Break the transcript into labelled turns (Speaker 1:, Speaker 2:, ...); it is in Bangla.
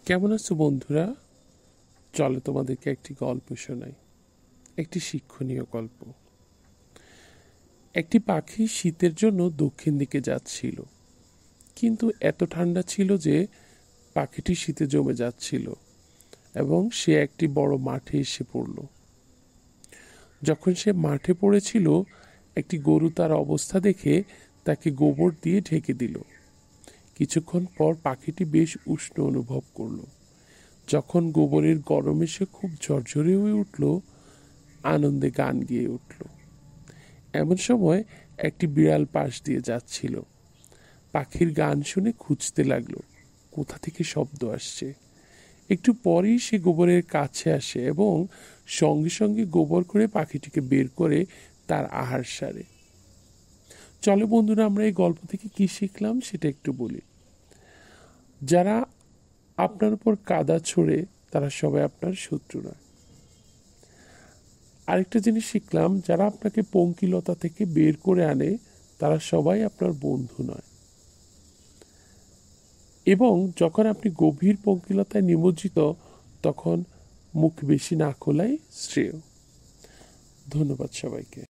Speaker 1: কেমন আছো বন্ধুরা? চলো তোমাদেরকে একটি গল্প শোনাই, একটি শিক্ষণীয় গল্প। একটি পাখি শীতের জন্য দক্ষিণ দিকে যাচ্ছিল, কিন্তু এত ঠান্ডা ছিল যে পাখিটি শীতে জমে যাচ্ছিল এবং সে একটি বড় মাঠে এসে পড়ল। যখন সে মাঠে পড়েছিল, একটি গরু তার অবস্থা দেখে তাকে গোবর দিয়ে ঢেকে দিল। কিছুক্ষণ পর পাখিটি বেশ উষ্ণ অনুভব করলো। যখন গোবরের গরমে সে খুব ঝরঝরে হয়ে উঠল, আনন্দে গান গেয়ে উঠল। এমন সময় একটি বিড়াল পাশ দিয়ে যাচ্ছিল। পাখির গান শুনে খুঁজতে লাগলো কোথা থেকে শব্দ আসছে। একটু পরেই সে গোবরের কাছে আসে এবং সঙ্গে সঙ্গে গোবর করে পাখিটিকে বের করে তার আহার সারে। চলো বন্ধুরা, আমরা এই গল্প থেকে কি শিখলাম সেটা একটু বলি। যারা আপনার উপর কাদা ছোড়ে তারা সবাই আপনার শত্রু নয়। আরেকটা জিনিস শিখলাম, যারা আপনাকে পঙ্কিলতা থেকে বের করে আনে তারা সবাই আপনার বন্ধু নয়। এবং যখন আপনি গভীর পঙ্কিলতায় নিমজ্জিত, তখন মুখ বেশি না খোলাই শ্রেয়। ধন্যবাদ সবাইকে।